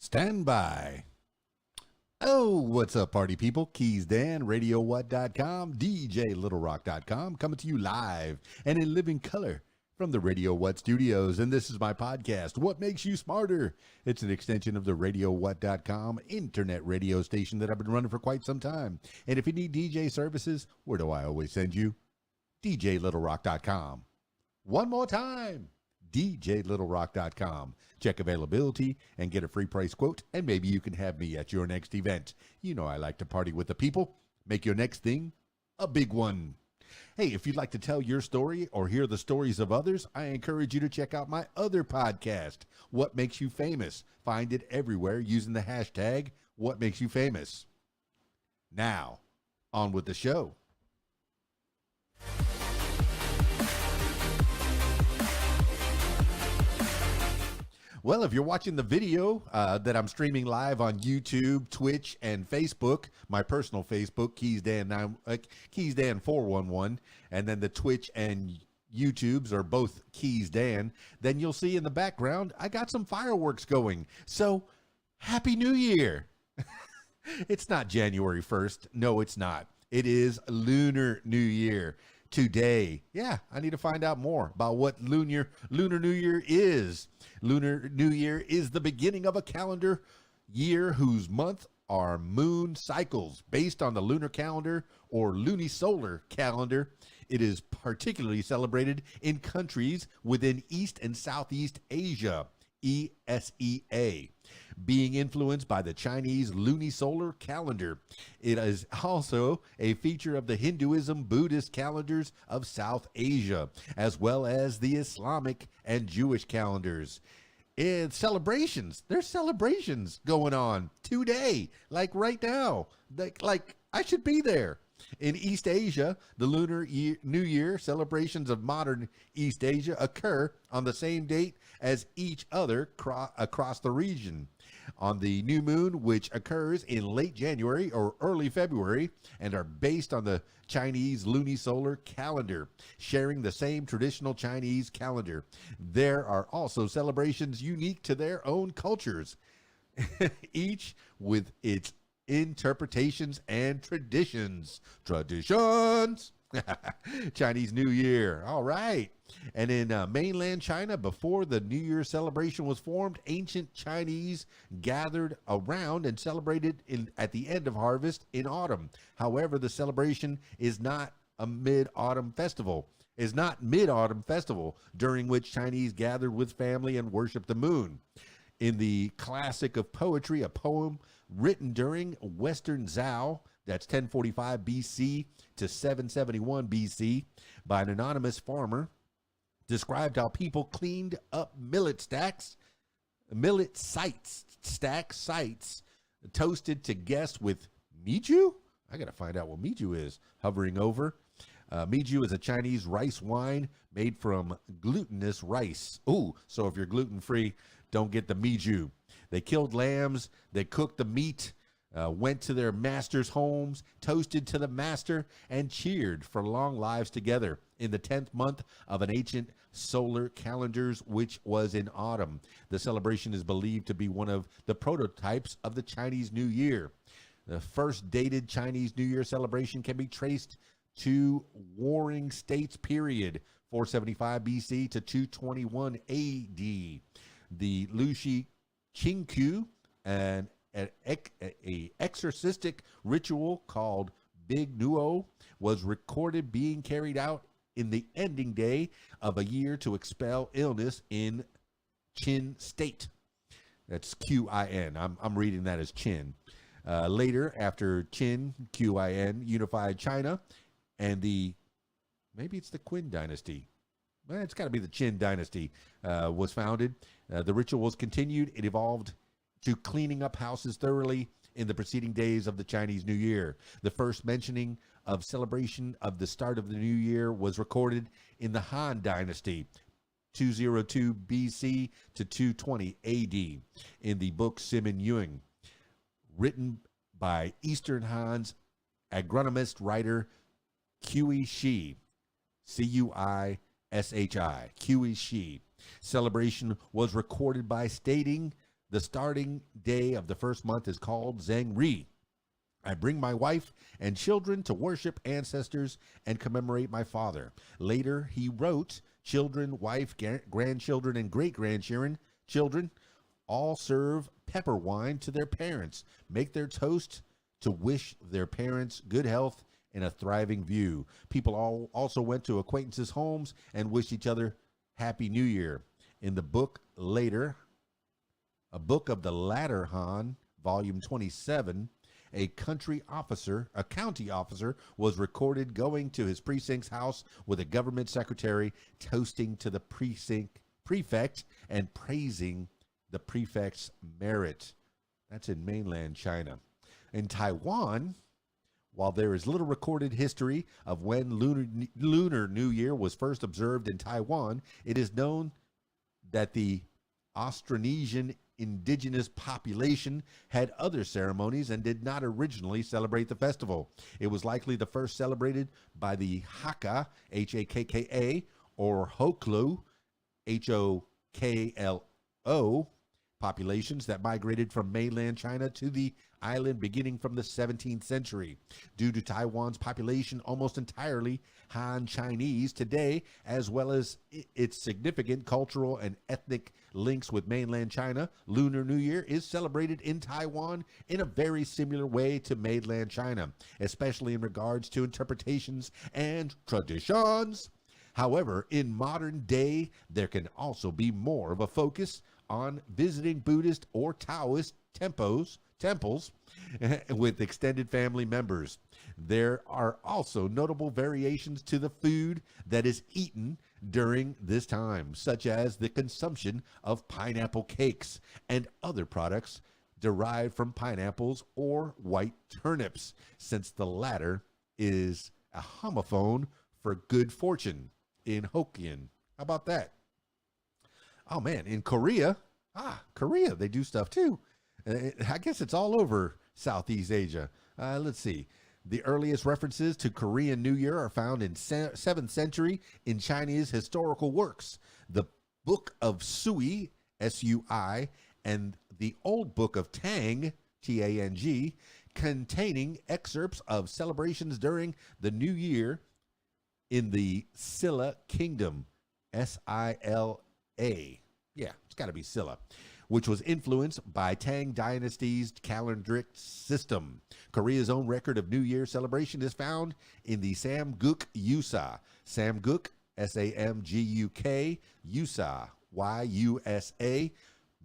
Stand by. Oh, what's up, party people? KeysDAN, RadioWhat.com, DJLittleRock.com, coming to you live and in living color from the Radio What studios. And this is my podcast, What Makes You Smarter? It's an extension of the RadioWhat.com internet radio station that I've been running for quite some time. And if you need DJ services, where do I always send you? DJLittleRock.com. One more time. DJLittleRock.com. Check availability and get a free price quote, and maybe you can have me at your next event. You know I like to party with the people. Make your next thing a big one. Hey, if you'd like to tell your story or hear the stories of others, I encourage you to check out my other podcast, What Makes You Famous. Find it everywhere using the hashtag What Makes You Famous. Now, on with the show. Well, if you're watching the video that I'm streaming live on YouTube, Twitch, and Facebook, my personal Facebook, KeysDAN 411, and then the Twitch and YouTubes are both KeysDAN, then you'll see in the background, I got some fireworks going. So, Happy New Year! It's not January 1st. No, it's not. It is Lunar New Year. Today, yeah, I need to find out more about what Lunar New Year is. Lunar New Year is the beginning of a calendar year whose month are moon cycles based on the lunar calendar or lunisolar calendar. It is particularly celebrated in countries within East and Southeast Asia, ESEA, being influenced by the Chinese lunisolar calendar. It is also a feature of the Hinduism, Buddhist calendars of South Asia, as well as the Islamic and Jewish calendars. And celebrations, there's celebrations going on today, like right now. Like I should be there. In East Asia, the New Year celebrations of modern East Asia occur on the same date as each other across the region. On the new moon, which occurs in late January or early February, and are based on the Chinese lunisolar calendar, sharing the same traditional Chinese calendar. There are also celebrations unique to their own cultures, each with its interpretations and traditions. Chinese New Year. All right. And in mainland China, before the New Year celebration was formed, ancient Chinese gathered around and celebrated at the end of harvest in autumn. However, the celebration is not a mid-autumn festival. During which Chinese gathered with family and worshiped the moon. In the classic of poetry, a poem written during Western Zhao, that's 1045 BC to 771 BC, by an anonymous farmer, described how people cleaned up millet sites, toasted to guests with miju. I got to find out what miju is. Hovering over. Miju is a Chinese rice wine made from glutinous rice. Ooh, so if you're gluten-free, don't get the miju. They killed lambs. They cooked the meat. Went to their master's homes, toasted to the master, and cheered for long lives together in the 10th month of an ancient solar calendars, which was in autumn. The celebration is believed to be one of the prototypes of the Chinese New Year. The first dated Chinese New Year celebration can be traced to Warring States period, 475 BC to 221 AD. The Lushi Qingqiu, an exorcistic ritual called Big Nuo, was recorded being carried out in the ending day of a year to expel illness in Qin state. That's Qin. I'm reading that as Qin. Later, after Qin, Qin, unified China, and maybe it's the Qin dynasty. Well, it's got to be the Qin dynasty was founded. The ritual was continued. It evolved to cleaning up houses thoroughly in the preceding days of the Chinese New Year. The first mentioning of celebration of the start of the New Year was recorded in the Han Dynasty, 202 BC to 220 AD, in the book Simen Yun, written by Eastern Han's agronomist writer Cui Shi, Cuishi. Celebration was recorded by stating The starting day of the first month is called Zhengri. I bring my wife and children to worship ancestors and commemorate my father. Later, he wrote, children, wife, grandchildren, and great-grandchildren all serve pepper wine to their parents, make their toast to wish their parents good health and a thriving view. People also went to acquaintances' homes and wished each other Happy New Year. In the book later, a book of the Latter Han, volume 27, a county officer was recorded going to his precinct's house with a government secretary, toasting to the prefect and praising the prefect's merit. That's in mainland China. In Taiwan, while there is little recorded history of when Lunar New Year was first observed in Taiwan, it is known that the Austronesian indigenous population had other ceremonies and did not originally celebrate the festival. It was likely the first celebrated by the Hakka, Hakka, or Hoklo, Hoklo, populations that migrated from mainland China to the island beginning from the 17th century. Due to Taiwan's population almost entirely Han Chinese today, as well as its significant cultural and ethnic links with mainland China, Lunar New Year is celebrated in Taiwan in a very similar way to mainland China, especially in regards to interpretations and traditions. However, in modern day, there can also be more of a focus on visiting Buddhist or Taoist temples with extended family members. There are also notable variations to the food that is eaten during this time, such as the consumption of pineapple cakes and other products derived from pineapples or white turnips, since the latter is a homophone for good fortune in Hokkien. How about that? Oh man, in Korea, they do stuff too. I guess it's all over Southeast Asia. Let's see. The earliest references to Korean New Year are found in 7th century in Chinese historical works. The Book of Sui, S-U-I, and the Old Book of Tang, T-A-N-G, containing excerpts of celebrations during the New Year in the Silla Kingdom, S-I-L-A. Yeah, it's got to be Silla, which was influeed by Tang Dynasty's calendric system. Korea's own record of New Year celebration is found in the Samguk Yusa. Samguk, S-A-M-G-U-K, Yusa, Y-U-S-A,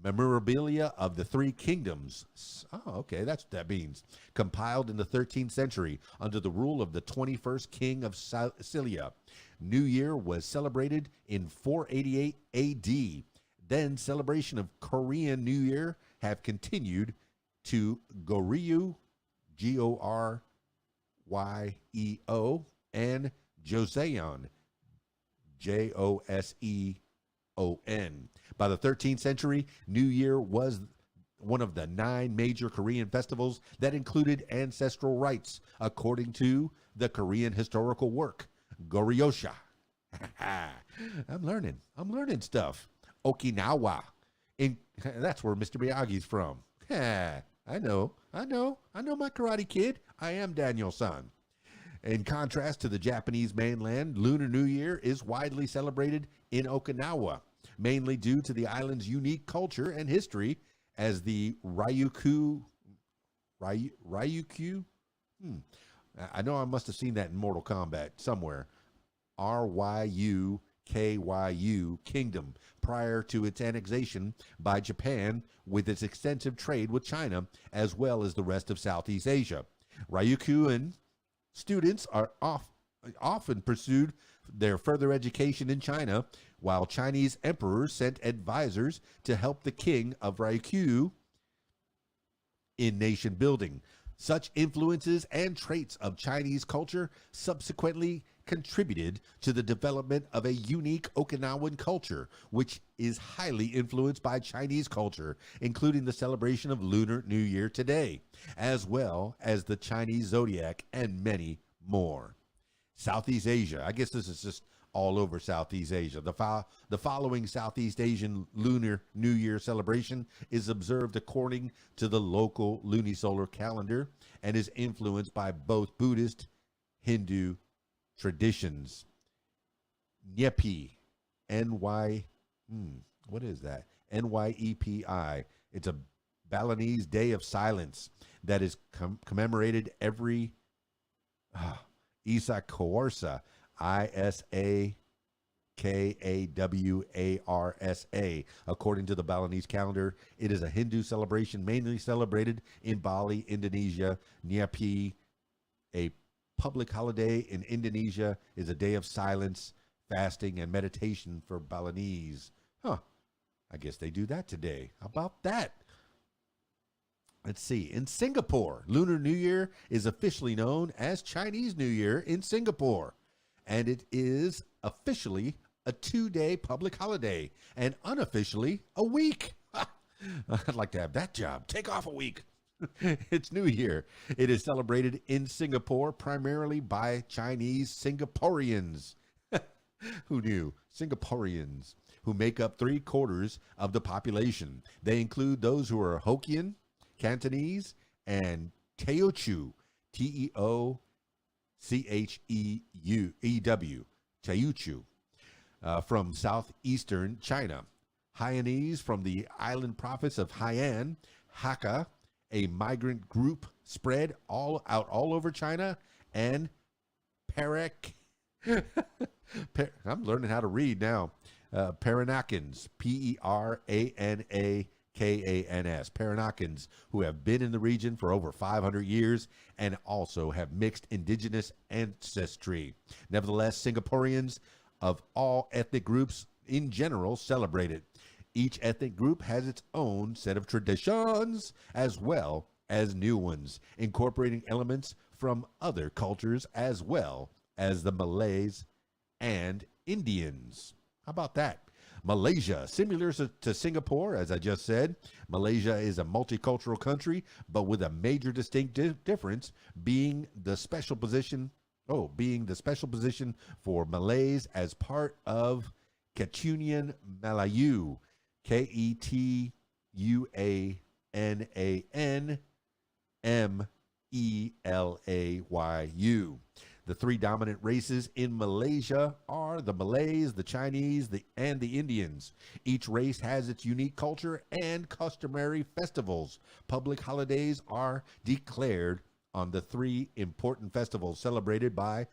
memorabilia of the Three Kingdoms. Oh, okay, that's what that means. Compiled in the 13th century under the rule of the 21st king of Silla. New Year was celebrated in 488 AD. Then celebration of Korean New Year have continued to Goryeo, G-O-R-Y-E-O, and Joseon, J-O-S-E-O-N. By the 13th century, New Year was one of the 9 major Korean festivals that included ancestral rites, according to the Korean historical work, Goryeo. I'm learning stuff. Okinawa. That's where Mr. Miyagi's from. I know my Karate Kid. I am Daniel-san. In contrast to the Japanese mainland, Lunar New Year is widely celebrated in Okinawa, mainly due to the island's unique culture and history as the Ryukyu. I know I must have seen that in Mortal Kombat somewhere. RYUKYU Kingdom, prior to its annexation by Japan with its extensive trade with China, as well as the rest of Southeast Asia. Ryukyuan students are often pursued their further education in China, while Chinese emperors sent advisors to help the king of Ryukyu in nation building. Such influences and traits of Chinese culture subsequently contributed to the development of a unique Okinawan culture, which is highly influenced by Chinese culture, including the celebration of Lunar New Year today, as well as the Chinese zodiac and many more. Southeast Asia, I guess this is just all over Southeast Asia. The following Southeast Asian Lunar New Year celebration is observed according to the local lunisolar calendar and is influenced by both Buddhist, Hindu traditions. Nyepi, N-Y, what is that? Nyepi. It's a Balinese day of silence that is commemorated every Isa Kawarsa, Isakawarsa. According to the Balinese calendar, it is a Hindu celebration mainly celebrated in Bali, Indonesia. Nyepi, a public holiday in Indonesia, is a day of silence, fasting, and meditation for Balinese. I guess they do that today. How about that? Let's see. In Singapore, Lunar New Year is officially known as Chinese New Year in Singapore, and it is officially a 2-day public holiday and unofficially a week. I'd like to have that job. Take off a week. It's New Year. It is celebrated in Singapore primarily by Chinese Singaporeans. Who knew? Singaporeans, who make up 3/4 of the population. They include those who are Hokkien, Cantonese, and Teochew, Teochew, Teochew, from southeastern China. Hainanese from the island province of Hainan, Hakka, a migrant group spread all over China, and Perak. I'm learning how to read now. Peranakans, Peranakans, Peranakans, who have been in the region for over 500 years and also have mixed indigenous ancestry. Nevertheless, Singaporeans of all ethnic groups in general celebrate it. Each ethnic group has its own set of traditions as well as new ones, incorporating elements from other cultures as well as the Malays and Indians. How about that? Malaysia, similar to Singapore, as I just said, Malaysia is a multicultural country, but with a major distinct difference being the special position for Malays as part of Ketuanan Melayu, Ketuanan Melayu. The 3 dominant races in Malaysia are the Malays, the Chinese, and the Indians. Each race has its unique culture and customary festivals. Public holidays are declared on the 3 important festivals celebrated by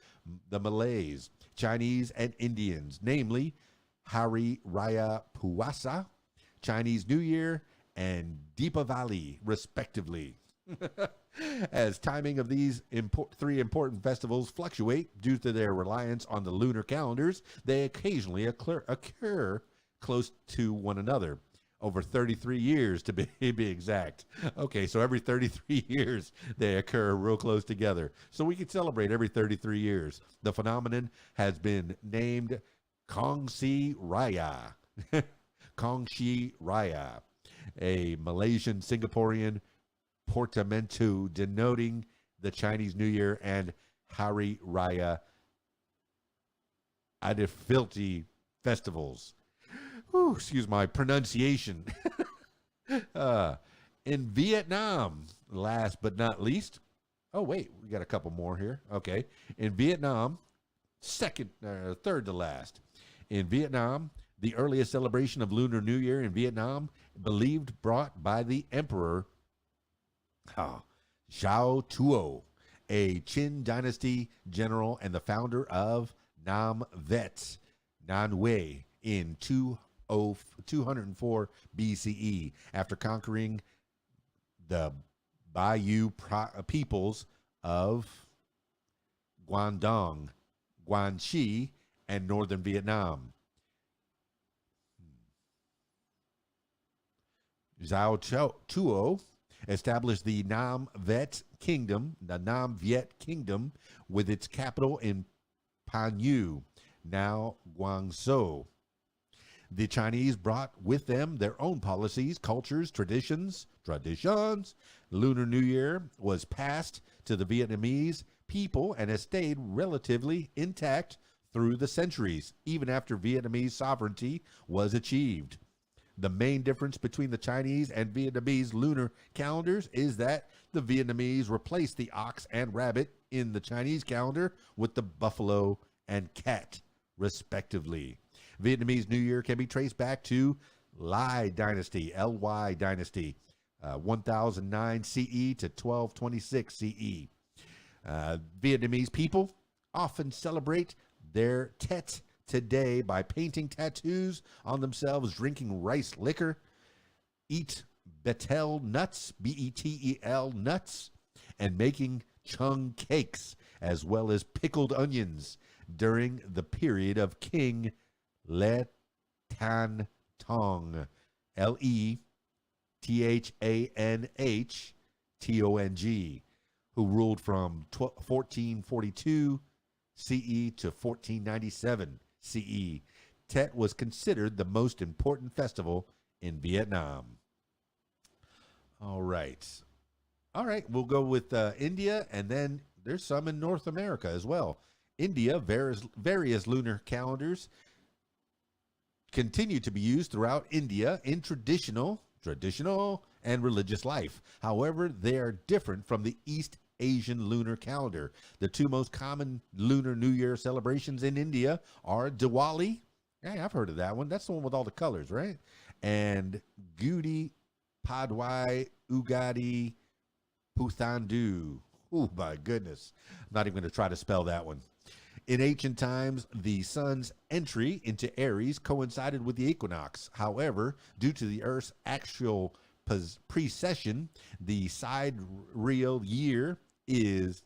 the Malays, Chinese, and Indians, namely Hari Raya Puasa, Chinese New Year, and Deepavali, respectively. As timing of these 3 important festivals fluctuate due to their reliance on the lunar calendars, they occasionally occur close to one another. Over 33 years to be exact. Okay, so every 33 years they occur real close together. So we can celebrate every 33 years. The phenomenon has been named Kongsi Raya. Kongsi Raya, a Malaysian Singaporean portmanteau denoting the Chinese New Year and Hari Raya Adifilti festivals. Whew, excuse my pronunciation. In Vietnam, last but not least. Oh, wait, we got a couple more here. Okay. In Vietnam, third to last. In Vietnam, the earliest celebration of Lunar New Year in Vietnam, believed brought by the Emperor Zhao Tuo, a Qin dynasty general and the founder of Nam Vet, Nanwei, in 204 BCE, after conquering the Bayou peoples of Guangdong, Guangxi, and northern Vietnam. Zhao Tuo established the Nam Viet Kingdom, with its capital in Panyu, now Guangzhou. The Chinese brought with them their own policies, cultures, traditions. Lunar New Year was passed to the Vietnamese people and has stayed relatively intact through the centuries, even after Vietnamese sovereignty was achieved. The main difference between the Chinese and Vietnamese lunar calendars is that the Vietnamese replaced the ox and rabbit in the Chinese calendar with the buffalo and cat, respectively. Vietnamese New Year can be traced back to Lai Dynasty, Ly Dynasty, 1009 CE to 1226 CE. Vietnamese people often celebrate their Tet today by painting tattoos on themselves, drinking rice liquor, eat betel nuts, Betel nuts, and making chung cakes, as well as pickled onions during the period of King Le Tan Tong, Lethanhtong, who ruled from 1442 CE to 1497 CE. Tet was considered the most important festival in Vietnam. All right. We'll go with India, and then there's some in North America as well. India, various lunar calendars continue to be used throughout India in traditional and religious life. However, they are different from the East Asian lunar calendar. The two most common Lunar New Year celebrations in India are Diwali. Hey, I've heard of that one. That's the one with all the colors, right? And Gudi Padwai Ugadi Puthandu. Oh, my goodness. I'm not even going to try to spell that one. In ancient times, the sun's entry into Aries coincided with the equinox. However, due to the Earth's actual precession, the sidereal year is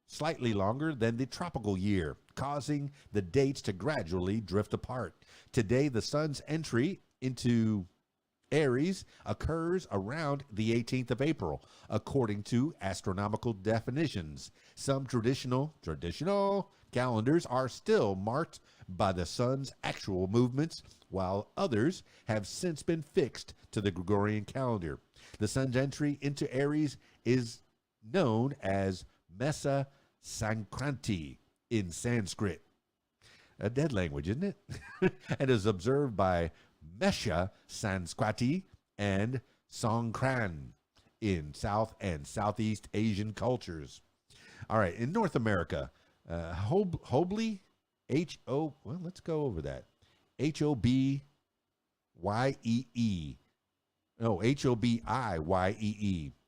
slightly longer than the tropical year, causing the dates to gradually drift apart. Today, the sun's entry into Aries occurs around the 18th of April, according to astronomical definitions. Some traditional calendars are still marked by the sun's actual movements, while others have since been fixed to the Gregorian calendar. The sun's entry into Aries is known as Mesa Sankranti in Sanskrit. A dead language, isn't it? And is observed by Mesha Sanskrati and Songkran in South and Southeast Asian cultures. All right, in North America, Hobley, let's go over that. Hobiee. Hobiiee,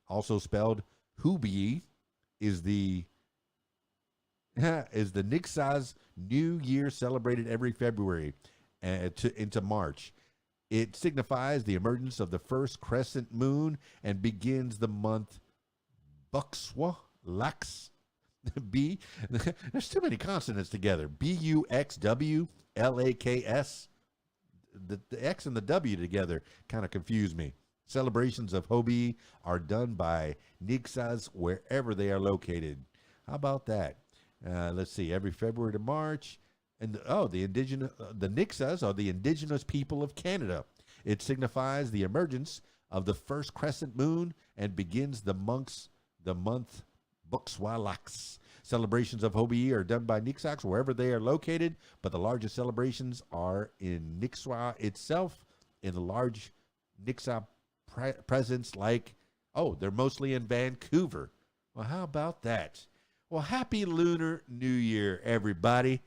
also spelled Hubie, is the Niksaz New Year celebrated every February into March. It signifies the emergence of the first crescent moon and begins the month Buxwa Lax. There's too many consonants together. Buxwlaks. The X and the W together kind of confuse me. Celebrations of Hobiee are done by Niksas wherever they are located. How about that? Let's see, every February to March. And the Niksas are the indigenous people of Canada. It signifies the emergence of the first crescent moon and begins the month Buxwalaks. Celebrations of Hobiee are done by Niksas wherever they are located, but the largest celebrations are in Nikswa itself, in the large Niksa presence they're mostly in Vancouver. Well, how about that? Well, happy Lunar New Year, everybody.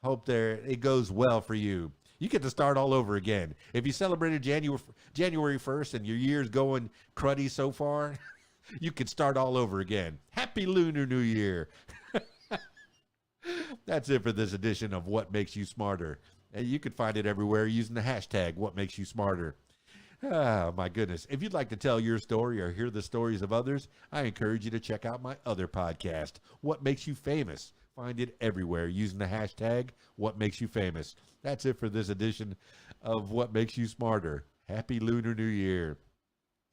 Hope it goes well for you. You get to start all over again. If you celebrated January 1st and your year's going cruddy so far, you can start all over again. Happy Lunar New Year. That's it for this edition of What Makes You Smarter. And you can find it everywhere using the hashtag What Makes You Smarter. Ah, my goodness. If you'd like to tell your story or hear the stories of others, I encourage you to check out my other podcast, What Makes You Famous. Find it everywhere using the hashtag What Makes You Famous. That's it for this edition of What Makes You Smarter. Happy Lunar New Year.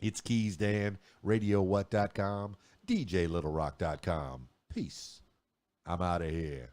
It's KeysDAN, RadioWhat.com, DJLittleRock.com. Peace. I'm out of here.